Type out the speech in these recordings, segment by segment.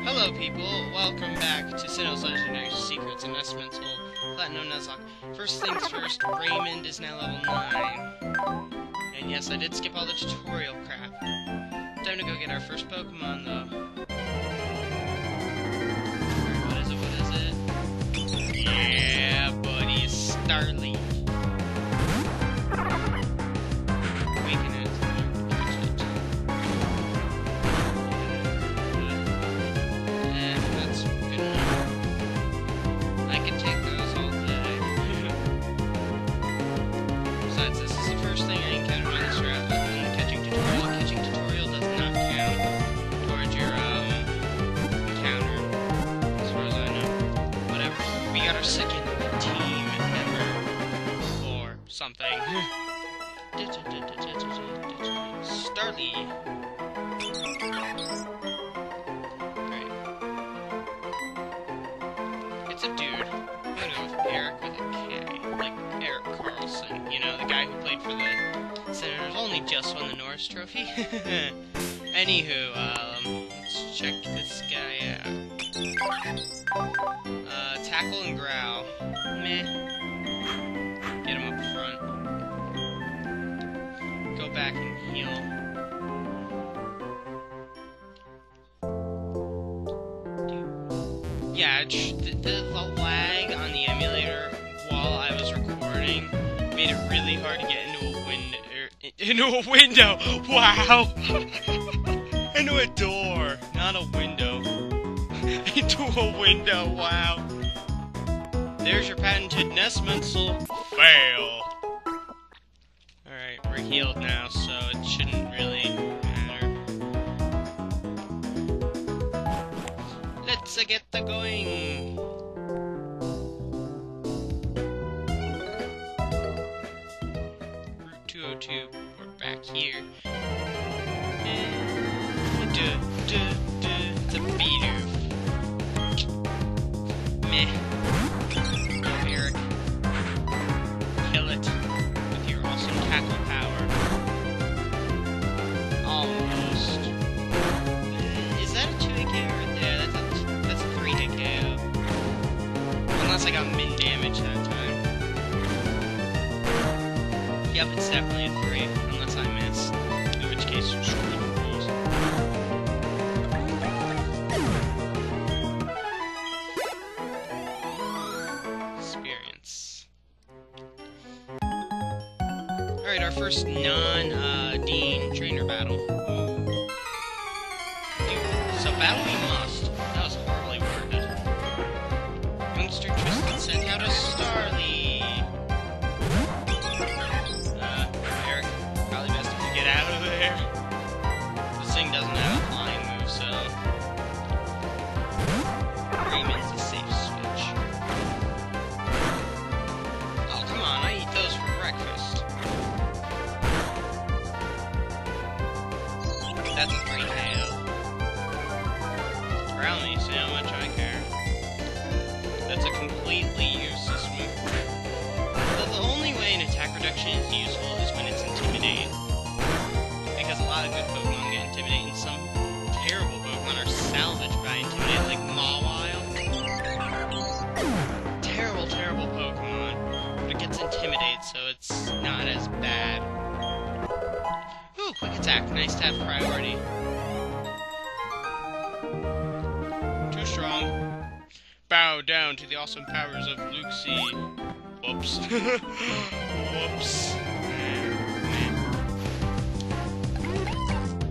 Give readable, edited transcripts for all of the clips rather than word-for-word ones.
Hello people, welcome back to Sinnoh's Legendary Secrets and NessMencesal Platinum Nuzlocke. First things first, Raymond is now level 9. And yes, I did skip all the tutorial crap. Time to go get our first Pokemon though. What is it? Yeah, buddy, it's Starly. Weaken it. Second team ever, or something. Starly. Great. It's a dude. I'm gonna go with Erik with a K, like Erik Carlson. You know, the guy who played for the Senators, only just won the Norris Trophy. Anywho, let's check this guy out. Tackle and growl. Meh. Get him up front. Go back and heal. Yeah, the lag on the emulator while I was recording made it really hard to get into a window. Wow. Into a door, not a window. Into a window. Wow. There's your patented NessMencesal fail. Alright, we're healed now, so it shouldn't really matter. Let's get going. Route 202, we're back here. It's a beater. Meh. Erik. Kill it with your awesome tackle power. Almost. Is that a 2-hit KO right there? That's a 3-hit KO. Unless I got min damage that time. Yep, it's definitely a 3, unless I missed. In which case, surely rules. Alright, our first non-Dean trainer battle. Ooh. So battle we must. That was horribly worded. Youngster Tristan sent out a Starly. Erik, probably best if you get out of there. This thing doesn't have a flying move, so Raymond's a safe switch. Oh, come on, I eat those for breakfast. That's a 3 KO. Around me, see how much I care. That's a completely useless move. The only way an attack reduction is useful is when it's Intimidate. Because a lot of good Pokemon get Intimidate, and some terrible Pokemon are salvaged by Intimidate, like Mawile. Terrible, terrible Pokemon. But it gets Intimidate, so it's not as bad. Ooh, quick attack. Nice to have priority. Too strong. Bow down to the awesome powers of Luxie. Whoops. Whoops.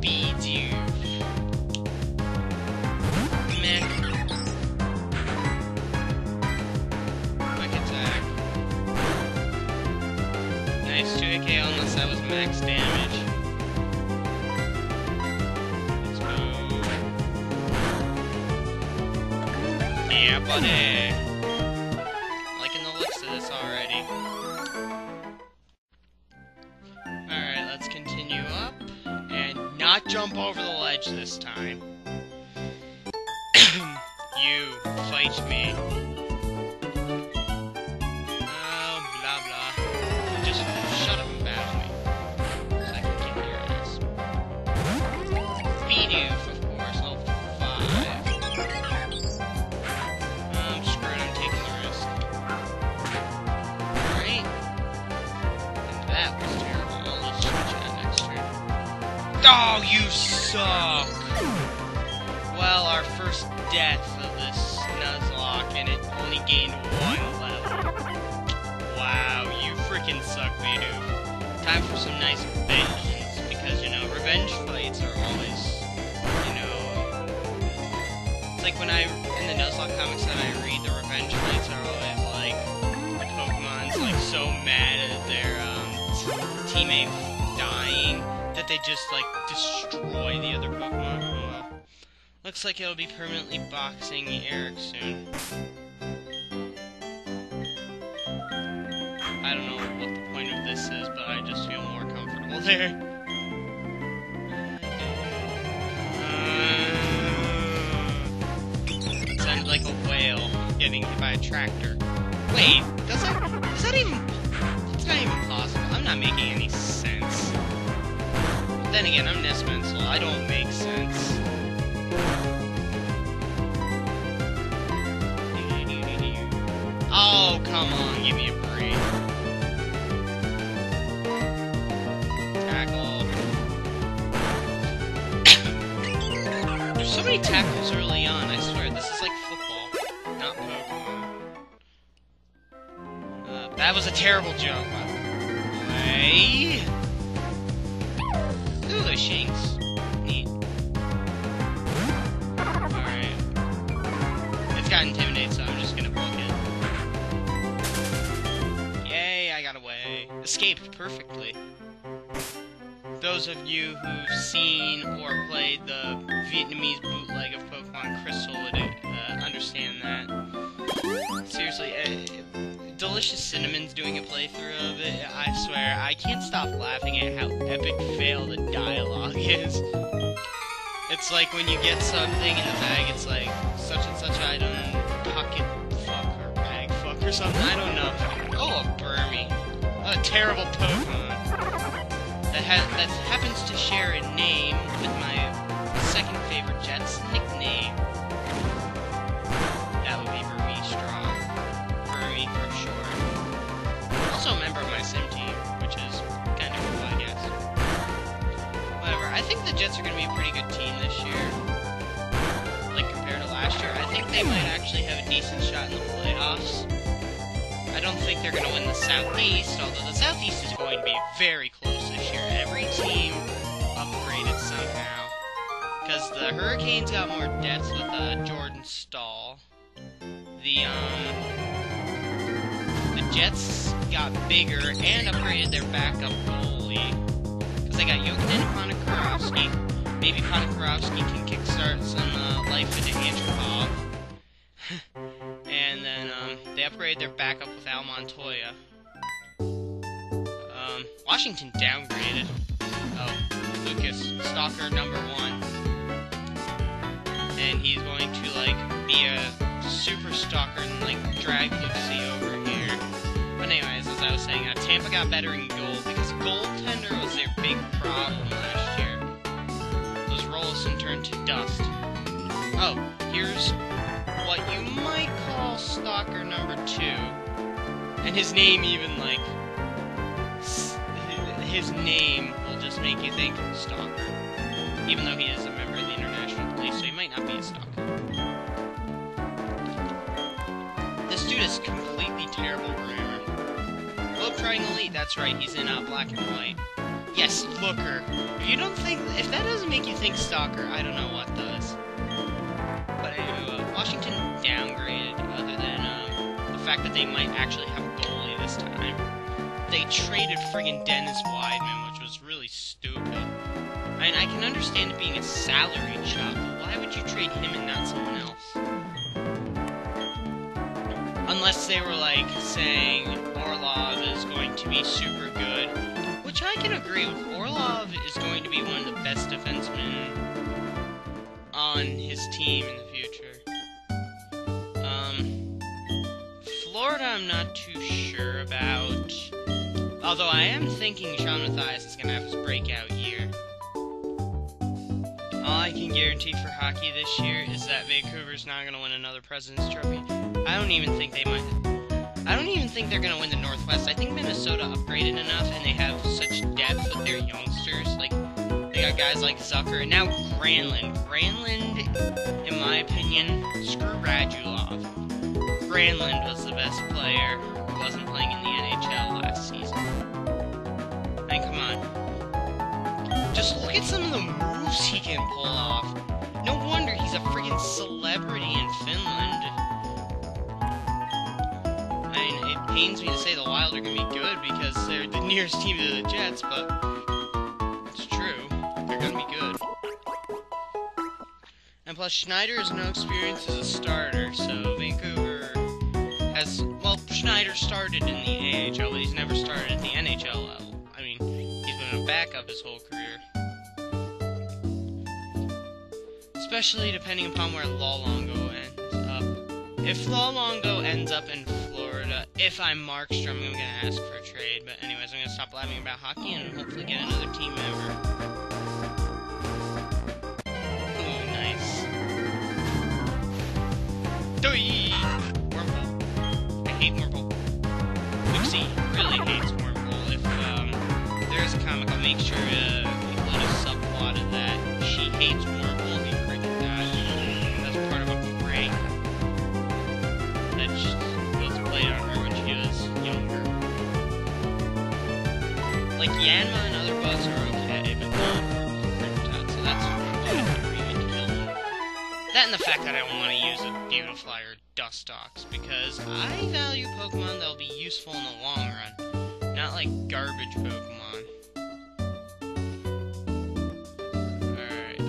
Beads you. Meh. Quick attack. Nice 2-hit KO unless that was max damage. Yeah, buddy! Liking the looks of this already. Alright, let's continue up. And not jump over the ledge this time. You fight me. Oh, blah blah. Just shut up and battle me. So I can kick your ass. Bidoof, of course, level 5. Wow, you suck! Well, our first death of this Nuzlocke, and it only gained 1 level. Wow, you freaking suck, dude. Time for some nice vengeance, because, you know, revenge fights are always, you know... It's like when in the Nuzlocke comics that I read, the revenge fights are always, like, the Pokemon's, like, so mad at their, teammate dying, that they just, like, destroy the other Pokemon. Well, looks like it'll be permanently boxing Erik soon. I don't know what the point of this is, but I just feel more comfortable there. It sounded like a whale getting hit by a tractor. Wait, is that even... That's not even possible. I'm not making any sense. Then again, I'm NessMencesal. I don't make sense. Oh, come on, give me a break. Tackle. There's so many tackles early on, I swear. This is like football, not Pokemon. That was a terrible joke, by the way. Ooh, those shanks. Neat. Alright. It's got Intimidate, so I'm just gonna book it. Yay, I got away. Escaped perfectly. Those of you who've seen or played the Vietnamese bootleg of Pokemon Crystal would understand that. Seriously, Delicious Cinnamon's doing a playthrough of it. I swear, I can't stop laughing at how epic fail the dialogue is. It's like when you get something in the bag, it's like, such and such item, pocket fuck, or bag fuck, or something, I don't know. Oh, a Burmy. What a terrible Pokemon. That happens to share a name with my second favorite Jet's nickname. That would be Burmy Strong. Burmy for short. Also a member of my sim team, which is kind of cool, I guess. Whatever, I think the Jets are going to be a pretty good team this year. Like, compared to last year. I think they might actually have a decent shot in the playoffs. I don't think they're going to win the Southeast, although the Southeast is going to be very close this year. Every team upgraded somehow. Because the Hurricanes got more deaths with Jordan Stahl. The Jets got bigger and upgraded their backup goalie. Because they got Jokin and Ponikarovsky. Maybe Ponikarovsky can kickstart some life into Antropov. And then, they upgraded their backup with Al Montoya. Washington downgraded. Oh, Lucas, Stalker number 1. And he's going to, like, be a super stalker and, like, drag Lucy over here. But anyways, as I was saying, Tampa got better in goal, because goaltender was their big problem last year. Those Rollison turned to dust. Oh, here's what you might call Stalker number 2. And his name even, like, his name will just make you think Stalker. Even though he is a member of the International Police, so he might not be a stalker. This dude is completely terrible grammar. Globe Triangle Elite, that's right, he's in black and white. Yes, Looker. If that doesn't make you think Stalker, I don't know what does. But anyway, Washington downgraded, other than the fact that they might actually have a goalie this time. They traded friggin' Dennis Weidman, which was really stupid. I mean, I can understand it being a salary job, but why would you trade him and not someone else? Unless they were, like, saying Orlov is going to be super good, which I can agree with. Orlov is going to be one of the best defensemen on his team in the future. Florida I'm not too sure about. Although I am thinking Sean Mathias is going to have his breakout year. All I can guarantee for hockey this year is that Vancouver's not going to win another President's Trophy. I don't even think they might. I don't even think they're going to win the Northwest. I think Minnesota upgraded enough and they have such depth with their youngsters. Like, We got guys like Zucker, and now Granlund. Granlund, in my opinion, screw Radulov. Granlund was the best player who wasn't playing in the NHL last season. I mean, come on. Just look at some of the moves he can pull off. No wonder he's a freaking celebrity in Finland. I mean, it pains me to say the Wild are going to be good because they're the nearest team to the Jets, but it's true. They're going to be good. And plus, Schneider has no experience as a starter, so Vancouver has... Well, Schneider started in the AHL, but he's never started at the NHL level. I mean, he's been a backup his whole career. Especially depending upon where Lolongo ends up. If Lolongo ends up in Florida, if I'm Markstrom, I'm going to ask for a trade. But anyways, I'm going to stop blabbing about hockey and hopefully get another team member. Ooh, nice. Doi! Wormhole. I hate Wormhole. Lucy really hates Wormhole. If there's a comic, I'll make sure to include a subplot of that. She hates Wormhole. Like, Yanma and other bugs are okay, but not Cryptot, so that's why I really to kill them. That and the fact that I don't want to use a Beautifly or Dustox, because I value Pokemon that'll be useful in the long run, not like garbage Pokemon. Alright,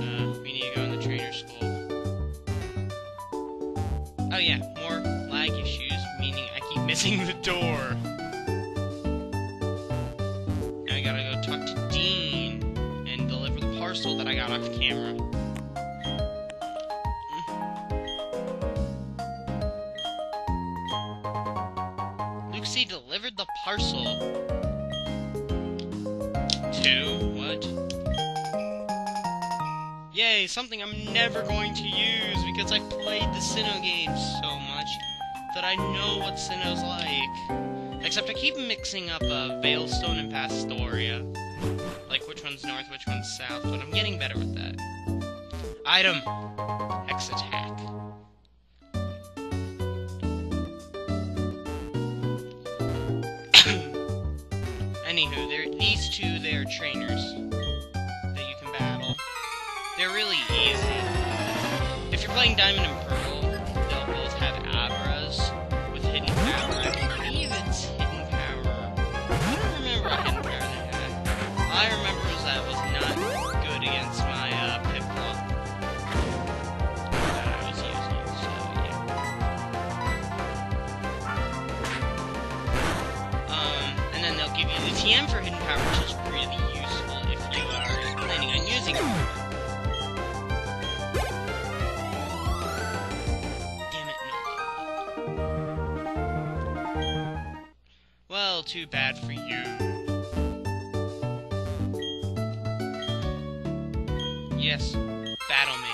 we need to go in the trainer school. Oh yeah, more lag issues, meaning I keep missing the door. That I got off camera. Lucy delivered the parcel. To what? Yay, something I'm never going to use because I played the Sinnoh games so much that I know what Sinnoh's like. Except I keep mixing up Veilstone and Pastoria. Like, which one's north, which one's south, but I'm getting better with that. Item! Hex attack. Anywho, these two, they're trainers that you can battle. They're really easy. If you're playing Diamond and Pearl, they'll both have Abras with hidden power. I believe it's hidden power. I don't remember what hidden power they had. All I remember was that it was not good against my Piplup that I was using, so yeah. And then they'll give you the TM for hidden power, which is really useful if you are planning on using it. Damn it, no. Well, too bad for you. Yes, battle me.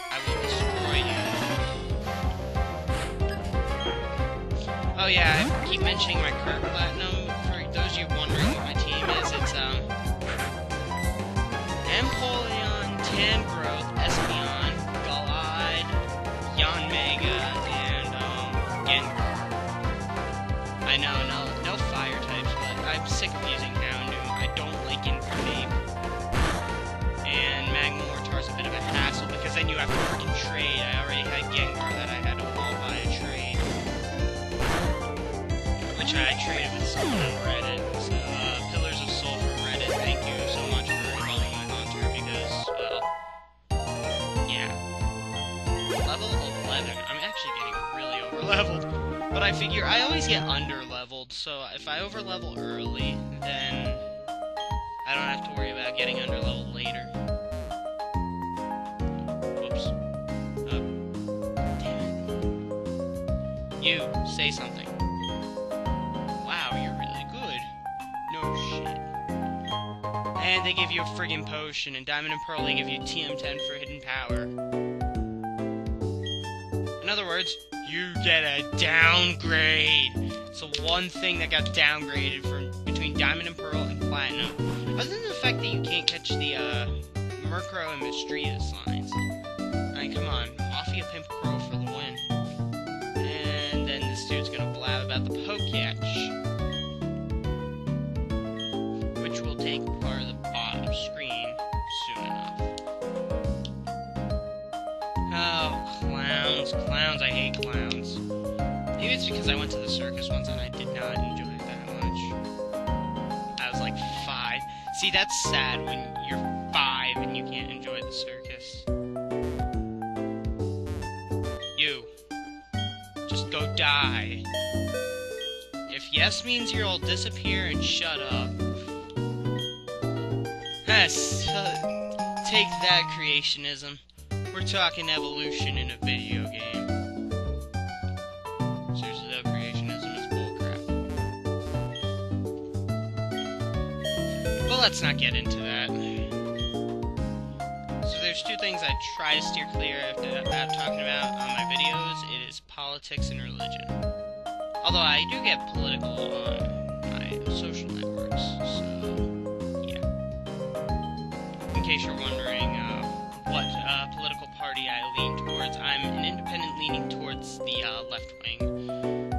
I will destroy you. Oh yeah, I keep mentioning my current platinum. For those of you wondering what my team is, it's Empoleon, Tangrowth, Espeon, Gallade, Yanmega, and Gengar. I know, no fire types, but I'm sick of using Houndoom. I don't like Infernape. And Magmortar's a bit of a hassle because then you have to freaking trade. I already had Gengar that I had to evolve by a trade. Which I traded with someone on Reddit. So, Pillars of Soul from Reddit, thank you so much for evolving my Haunter because, well, yeah. Level 11. I'm actually getting really over-leveled. But I figure I always get under-leveled, so if I over-level early, then I don't have to worry about getting under-leveled later. Whoops. Damn it. You, say something. Wow, you're really good. No shit. And they give you a friggin' potion. In Diamond and Pearl, they give you TM10 for hidden power. In other words, you get a downgrade. So one thing that got downgraded from between Diamond and Pearl and Platinum. Other than the fact that you can't catch the Murkrow and Misdreavus lines. I mean, come on, off you Pimp Crow for the win. And then this dude's gonna blab about the Poketch, which will take part of the bottom screen soon enough. Oh, clowns, clowns, I hate clowns. Maybe it's because I went to the circus once and I did not enjoy it that much. I was like 5. See, that's sad when you're 5 and you can't enjoy the circus. You. Just go die. If yes means you'll disappear and shut up. Yes, take that, creationism. We're talking evolution in a video game. Seriously though, creationism is bullcrap. Well, let's not get into that. So there's 2 things I try to steer clear of talking about on my videos. It is politics and religion. Although I do get political on my social networks, so yeah. In case you're wondering what political party I lean towards, I'm an independent leaning towards the left wing.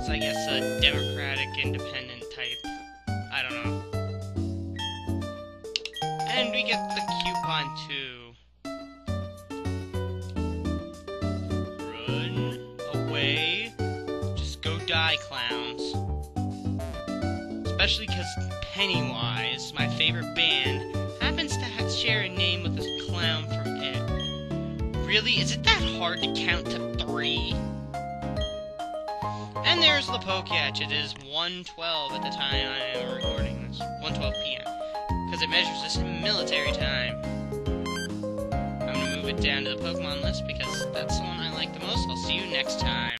So I guess a Democratic independent type. I don't know. And we get the coupon too. Run away. Just go die, clowns. Especially because Pennywise, my favorite band, happens to share a name with this clown from It. Really? Is it that hard to count to 3? And there's the Poketch. It is 1:12 at the time I am recording this. 1:12 p.m. Because it measures this in military time. I'm going to move it down to the Pokemon list because that's the one I like the most. I'll see you next time.